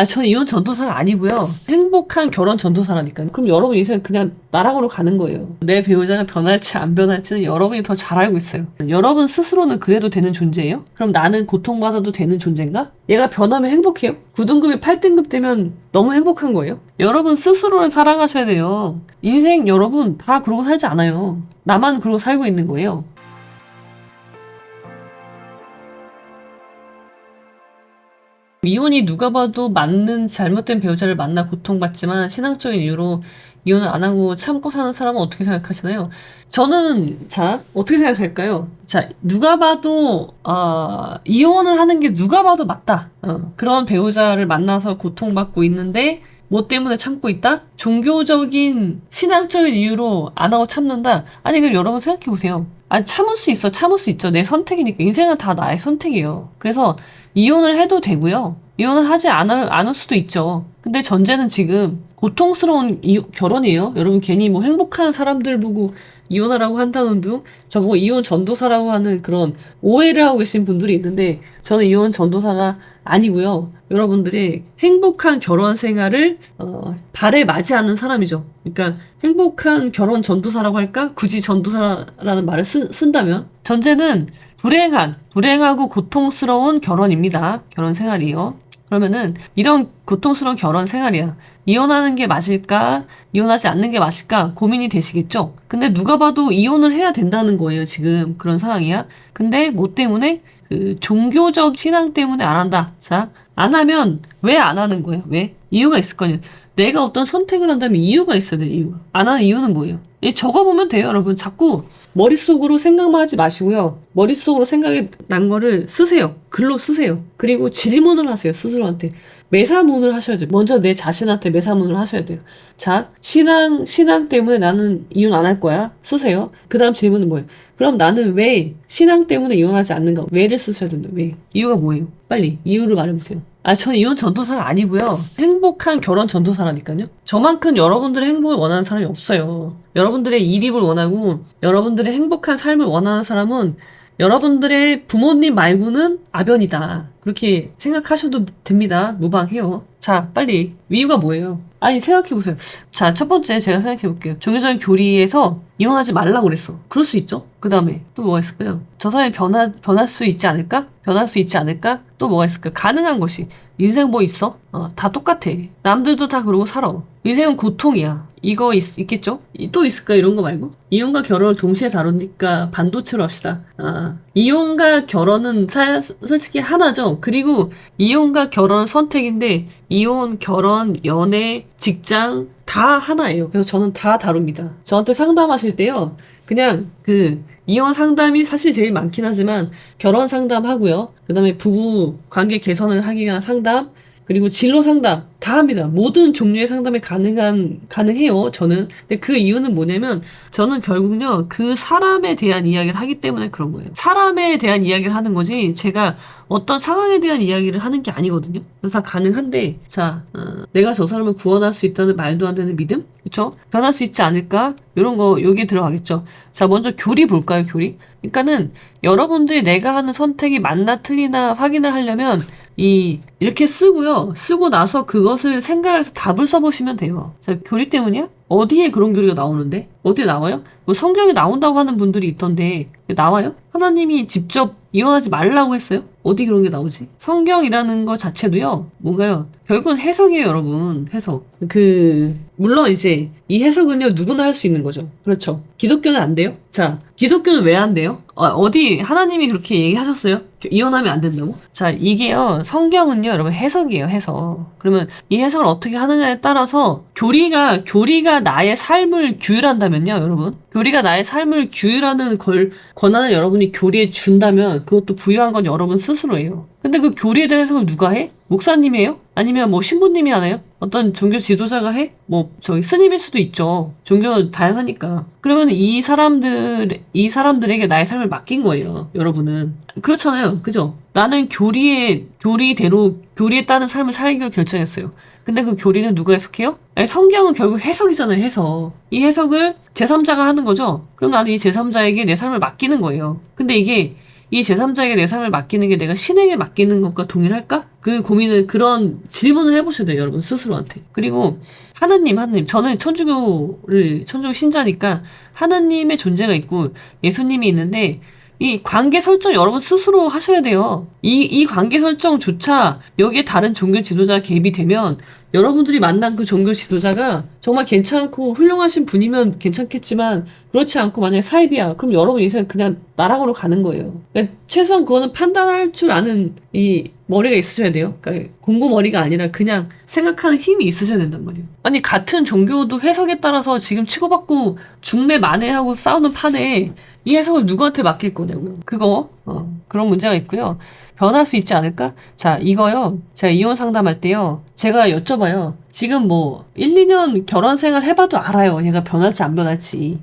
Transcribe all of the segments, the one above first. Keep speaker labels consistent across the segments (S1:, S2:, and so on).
S1: 저는 이혼 전도사가 아니고요. 행복한 결혼 전도사라니까요. 그럼 여러분 인생 그냥 나락으로 가는 거예요. 내 배우자가 변할지 안 변할지는 여러분이 더 잘 알고 있어요. 여러분 스스로는 그래도 되는 존재예요? 그럼 나는 고통받아도 되는 존재인가? 얘가 변하면 행복해요? 9등급이 8등급 되면 너무 행복한 거예요? 여러분 스스로를 사랑하셔야 돼요. 인생 여러분 다 그러고 살지 않아요. 나만 그러고 살고 있는 거예요. 이혼이 누가 봐도 맞는 잘못된 배우자를 만나 고통받지만 신앙적인 이유로 이혼을 안 하고 참고 사는 사람은 어떻게 생각하시나요? 저는 어떻게 생각할까요? 누가 봐도 이혼을 하는 게 누가 봐도 맞다. 그런 배우자를 만나서 고통받고 있는데 뭐 때문에 참고 있다? 종교적인 신앙적인 이유로 안 하고 참는다? 아니 그럼 여러분 생각해 보세요. 참을 수 있어. 참을 수 있죠. 내 선택이니까. 인생은 다 나의 선택이에요. 그래서 이혼을 해도 되고요. 이혼을 하지 않을 수도 있죠. 근데 전제는 지금 고통스러운 결혼이에요. 여러분 괜히 뭐 행복한 사람들 보고 이혼하라고 한다는 둥 저보고 이혼 전도사라고 하는 그런 오해를 하고 계신 분들이 있는데 저는 이혼 전도사가 아니고요. 여러분들이 행복한 결혼 생활을 발에 맞지 않는 사람이죠. 그러니까 행복한 결혼 전도사라고 할까? 굳이 전도사라는 말을 쓴다면 전제는 불행하고 고통스러운 결혼입니다. 결혼 생활이요. 그러면은 이런 고통스러운 결혼 생활이야. 이혼하는 게 맞을까? 이혼하지 않는 게 맞을까? 고민이 되시겠죠? 근데 누가 봐도 이혼을 해야 된다는 거예요. 지금 그런 상황이야. 근데 뭐 때문에? 그 종교적 신앙 때문에 안 한다. 안 하면 왜 안 하는 거예요? 왜? 이유가 있을 거냐. 내가 어떤 선택을 한다면 이유가 있어야 돼. 이유가. 안 하는 이유는 뭐예요? 적어보면 돼요, 여러분. 자꾸 머릿속으로 생각만 하지 마시고요. 머릿속으로 생각이 난 거를 쓰세요. 글로 쓰세요. 그리고 질문을 하세요, 스스로한테. 매사문을 하셔야 돼요. 먼저 내 자신한테 매사문을 하셔야 돼요. 신앙 때문에 나는 이혼 안 할 거야. 쓰세요. 그 다음 질문은 뭐예요? 그럼 나는 왜 신앙 때문에 이혼하지 않는가? 왜를 쓰셔야 된다. 왜? 이유가 뭐예요? 빨리 이유를 말해보세요. 저는 이혼 전도사가 아니고요. 행복한 결혼 전도사라니까요. 저만큼 여러분들의 행복을 원하는 사람이 없어요. 여러분들의 이립을 원하고 여러분들의 행복한 삶을 원하는 사람은 여러분들의 부모님 말고는 아변이다. 그렇게 생각하셔도 됩니다. 무방해요. 빨리 이유가 뭐예요? 생각해보세요. 첫 번째 제가 생각해볼게요. 종교적인 교리에서 이혼하지 말라고 그랬어. 그럴 수 있죠? 그 다음에 또 뭐가 있을까요? 저 사람이 변할 수 있지 않을까? 변할 수 있지 않을까? 또 뭐가 있을까요? 가능한 것이. 인생 뭐 있어? 다 똑같아. 남들도 다 그러고 살아. 인생은 고통이야. 이거 있겠죠? 또 있을까? 이런 거 말고? 이혼과 결혼을 동시에 다루니까 반도체로 합시다. 이혼과 결혼은 솔직히 하나죠. 그리고 이혼과 결혼은 선택인데 이혼, 결혼, 연애, 직장 다 하나예요. 그래서 저는 다 다룹니다. 저한테 상담하실 때요. 그냥 이혼 상담이 사실 제일 많긴 하지만 결혼 상담하고요. 그 다음에 부부 관계 개선을 하기 위한 상담, 그리고 진로 상담 다 합니다. 모든 종류의 상담이 가능해요. 저는. 근데 그 이유는 뭐냐면 저는 결국요 그 사람에 대한 이야기를 하기 때문에 그런 거예요. 사람에 대한 이야기를 하는 거지 제가 어떤 상황에 대한 이야기를 하는 게 아니거든요. 그래서 다 가능한데 내가 저 사람을 구원할 수 있다는 말도 안 되는 믿음? 그쵸? 변할 수 있지 않을까? 이런 거 여기에 들어가겠죠. 먼저 교리 볼까요? 교리? 그러니까는 여러분들이 내가 하는 선택이 맞나 틀리나 확인을 하려면 이렇게 쓰고요. 쓰고 나서 그것을 생각해서 답을 써보시면 돼요. 교리 때문이야? 어디에 그런 교리가 나오는데? 어디에 나와요? 뭐 성경에 나온다고 하는 분들이 있던데 나와요? 하나님이 직접 이혼하지 말라고 했어요? 어디 그런 게 나오지? 성경이라는 거 자체도요. 뭔가요? 결국은 해석이에요, 여러분. 해석. 물론 이제 이 해석은요 누구나 할 수 있는 거죠. 그렇죠. 기독교는 안 돼요? 기독교는 왜 안 돼요? 어디 하나님이 그렇게 얘기하셨어요? 이혼하면 안 된다고? 이게요 성경은요 여러분 해석이에요. 해석. 그러면 이 해석을 어떻게 하느냐에 따라서 교리가 나의 삶을 규율한다면요 여러분, 교리가 나의 삶을 규율하는 권한을 여러분이 교리에 준다면 그것도 부여한 건 여러분 스스로예요. 근데 그 교리에 대한 해석을 누가 해? 목사님이 해요? 아니면 뭐 신부님이 하나요? 어떤 종교 지도자가 해? 스님일 수도 있죠. 종교 다양하니까. 그러면 이 사람들에게 나의 삶을 맡긴 거예요, 여러분은. 그렇잖아요. 그죠? 나는 교리대로, 교리에 따른 삶을 살기로 결정했어요. 근데 그 교리는 누가 해석해요? 성경은 결국 해석이잖아요, 해석. 이 해석을 제3자가 하는 거죠? 그럼 나는 이 제3자에게 내 삶을 맡기는 거예요. 근데 이게 이 제3자에게 내 삶을 맡기는 게 내가 신에게 맡기는 것과 동일할까? 그 고민을, 그런 질문을 해보셔야 돼요, 여러분 스스로한테. 그리고 하느님, 저는 천주교 신자니까 하느님의 존재가 있고 예수님이 있는데, 이 관계 설정 여러분 스스로 하셔야 돼요. 이 관계 설정조차 여기에 다른 종교 지도자 개입이 되면 여러분들이 만난 그 종교 지도자가 정말 괜찮고 훌륭하신 분이면 괜찮겠지만, 그렇지 않고 만약에 사입이야, 그럼 여러분 인생 그냥 나락으로 가는 거예요. 그러니까 최소한 그거는 판단할 줄 아는 이 머리가 있으셔야 돼요. 그러니까 공부 머리가 아니라 그냥 생각하는 힘이 있으셔야 된단 말이에요. 아니, 같은 종교도 해석에 따라서 지금 치고받고 중매 만회하고 싸우는 판에 이 해석을 누구한테 맡길 거냐고요. 그런 문제가 있고요. 변할 수 있지 않을까? 자, 이거요. 제가 이혼 상담할 때요, 제가 여쭤봐요. 지금 뭐 1, 2년 결혼 생활 해봐도 알아요, 얘가 변할지 안 변할지.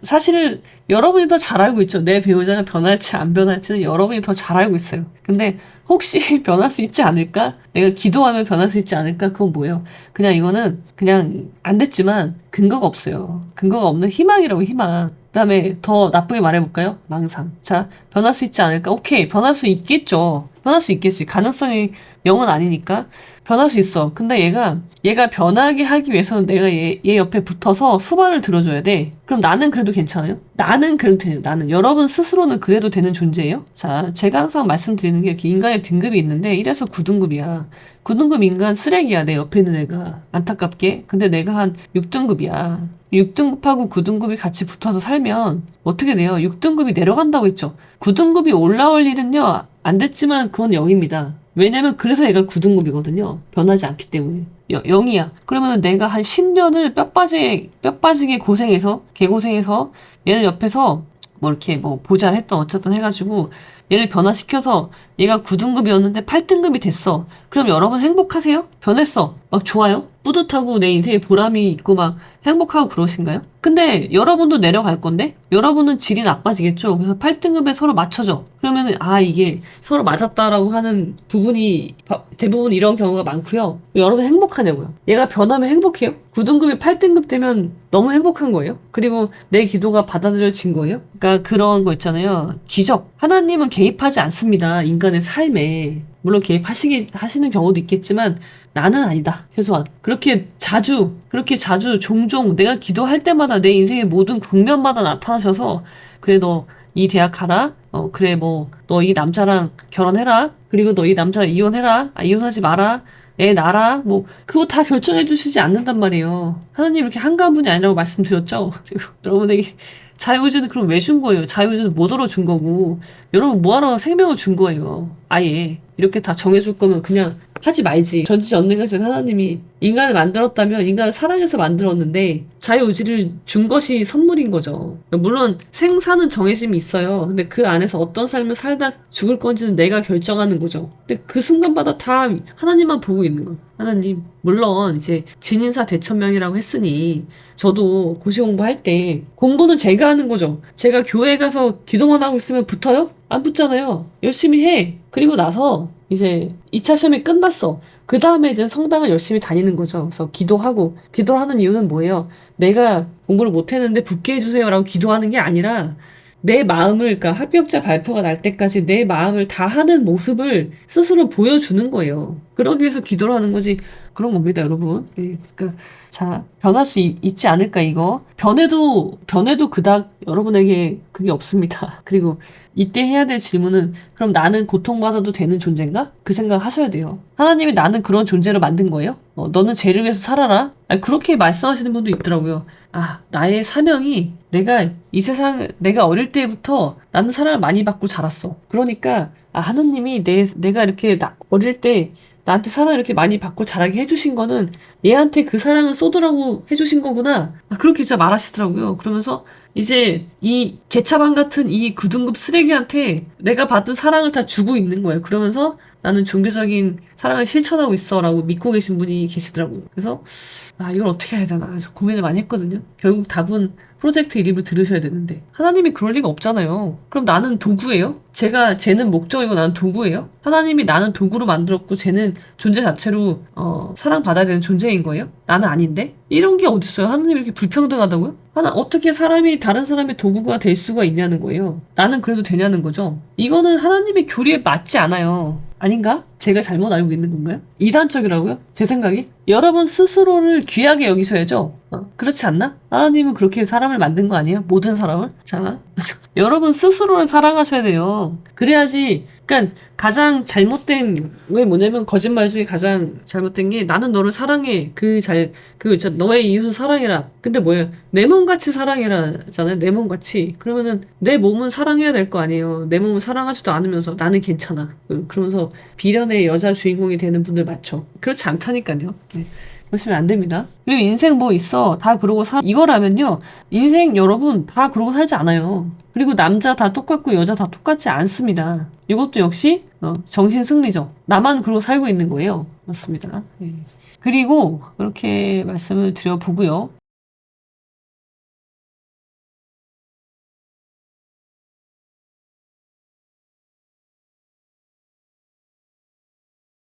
S1: 사실은 여러분이 더 잘 알고 있죠. 내 배우자가 변할지 안 변할지는 여러분이 더 잘 알고 있어요. 근데 혹시 변할 수 있지 않을까? 내가 기도하면 변할 수 있지 않을까? 그건 뭐예요? 그냥 이거는 그냥 안 됐지만 근거가 없어요. 근거가 없는 희망이라고, 희망. 그 다음에 더 나쁘게 말해볼까요? 망상. 자, 변할 수 있지 않을까? 오케이, 변할 수 있겠죠. 변할 수 있겠지. 가능성이 0은 아니니까 변할 수 있어. 근데 얘가 변하게 하기 위해서는 내가 얘 옆에 붙어서 수발을 들어줘야 돼. 그럼 나는 그래도 괜찮아요? 나는 그래도 되는, 나는. 여러분 스스로는 그래도 되는 존재예요? 자, 제가 항상 말씀드리는 게, 이렇게 인간의 등급이 있는데 1에서 9등급이야. 9등급 인간 쓰레기야, 내 옆에 있는 애가. 안타깝게. 근데 내가 한 6등급이야. 6등급하고 9등급이 같이 붙어서 살면 어떻게 돼요? 6등급이 내려간다고 했죠. 9등급이 올라올 일은요, 안 됐지만 그건 0입니다. 왜냐면 그래서 얘가 9등급이거든요. 변하지 않기 때문에. 0이야. 그러면 내가 한 10년을 뼈 빠지게 고생해서, 개고생해서, 얘를 옆에서 뭐 이렇게 뭐 보좌를 했던 어쨌든 해가지고 얘를 변화시켜서 얘가 9등급이었는데 8등급이 됐어. 그럼 여러분 행복하세요? 변했어. 막 좋아요? 뿌듯하고 내 인생에 보람이 있고 막 행복하고 그러신가요? 근데 여러분도 내려갈 건데 여러분은 질이 나빠지겠죠. 그래서 8등급에 서로 맞춰져. 그러면은 이게 서로 맞았다라고 하는 부분이 대부분 이런 경우가 많고요. 여러분 행복하냐고요? 얘가 변하면 행복해요? 9등급이 8등급 되면 너무 행복한 거예요? 그리고 내 기도가 받아들여진 거예요? 그러니까 그런 거 있잖아요. 기적. 하나님은 개입하지 않습니다, 인간의 삶에. 물론 개입하시는 경우도 있겠지만 나는 아니다, 최소한. 그렇게 자주 종종 내가 기도할 때마다 내 인생의 모든 국면마다 나타나셔서, 그래 너 이 대학 가라, 그래 뭐 너 이 남자랑 결혼해라, 그리고 너 이 남자랑 이혼해라, 이혼하지 마라, 애 낳아라, 뭐 그거 다 결정해 주시지 않는단 말이에요. 하나님 이렇게 한가한 분이 아니라고 말씀드렸죠. 그리고 여러분에게 자유의지는 그럼 왜 준 거예요? 자유의지는 못 얻어준 거고, 여러분 뭐하러 생명을 준 거예요? 아예 이렇게 다 정해줄 거면 그냥 하지 말지. 전지전능하신 하나님이 인간을 만들었다면 인간을 사랑해서 만들었는데 자유의지를 준 것이 선물인 거죠. 물론 생사는 정해짐이 있어요. 근데 그 안에서 어떤 삶을 살다 죽을 건지는 내가 결정하는 거죠. 근데 그 순간마다 다 하나님만 보고 있는 거예요. 하나님, 물론 이제 진인사 대천명이라고 했으니 저도 고시 공부할 때 공부는 제가 하는 거죠. 제가 교회 가서 기도만 하고 있으면 붙어요? 안 붙잖아요. 열심히 해. 그리고 나서 이제 2차 시험이 끝났어. 그 다음에 이제 성당을 열심히 다니는 거죠. 그래서 기도를 하는 이유는 뭐예요? 내가 공부를 못했는데 붙게 해주세요라고 기도하는 게 아니라, 내 마음을, 그러니까 합격자 발표가 날 때까지 내 마음을 다하는 모습을 스스로 보여주는 거예요. 그러기 위해서 기도를 하는 거지. 그런 겁니다, 여러분. 그러니까 자, 변할 수 있지 않을까, 이거. 변해도 그닥 여러분에게 그게 없습니다. 그리고 이때 해야 될 질문은, 그럼 나는 고통받아도 되는 존재인가? 그 생각 하셔야 돼요. 하나님이 나는 그런 존재로 만든 거예요? 너는 죄를 위해서 살아라? 그렇게 말씀하시는 분도 있더라고요. 나의 사명이, 내가 어릴 때부터 나는 사랑을 많이 받고 자랐어. 그러니까 하나님이 내가 이렇게 어릴 때 나한테 사랑을 이렇게 많이 받고 자라게 해주신 거는 얘한테 그 사랑을 쏟으라고 해주신 거구나. 그렇게 진짜 말하시더라고요. 그러면서 이제 이 개차반 같은 이 9등급 쓰레기한테 내가 받은 사랑을 다 주고 있는 거예요. 그러면서 나는 종교적인 사랑을 실천하고 있어 라고 믿고 계신 분이 계시더라고요. 그래서 이걸 어떻게 해야 되나 그래서 고민을 많이 했거든요. 결국 답은 프로젝트 이름을 들으셔야 되는데, 하나님이 그럴 리가 없잖아요. 그럼 나는 도구예요? 쟤는 목적이고 나는 도구예요? 하나님이 나는 도구로 만들었고 쟤는 존재 자체로 사랑받아야 되는 존재인 거예요? 나는 아닌데? 이런 게 어딨어요? 하나님이 이렇게 불평등하다고요? 어떻게 사람이 다른 사람의 도구가 될 수가 있냐는 거예요. 나는 그래도 되냐는 거죠. 이거는 하나님의 교리에 맞지 않아요. 아닌가? 제가 잘못 알고 있는 건가요? 이단적이라고요? 제 생각이? 여러분 스스로를 귀하게 여기셔야죠. 그렇지 않나? 하나님은 그렇게 사람을 만든 거 아니에요? 모든 사람을? 자, 여러분 스스로를 사랑하셔야 돼요. 그래야지. 그러니까 가장 잘못된 게 뭐냐면 거짓말 중에 가장 잘못된 게 나는 너를 사랑해. 너의 이웃을 사랑해라. 근데 뭐예요? 내 몸같이 사랑해라잖아요. 내 몸같이. 그러면은 내 몸은 사랑해야 될 거 아니에요. 내 몸을 사랑하지도 않으면서 나는 괜찮아. 그러면서 비련의 여자 주인공이 되는 분들 많죠. 그렇지 않다니까요. 네. 그러시면 안 됩니다. 그리고 인생 뭐 있어. 다 그러고 이거라면요. 인생 여러분 다 그러고 살지 않아요. 그리고 남자 다 똑같고 여자 다 똑같지 않습니다. 이것도 역시 정신 승리죠. 나만 그러고 살고 있는 거예요. 맞습니다. 예. 그리고 그렇게 말씀을 드려보고요.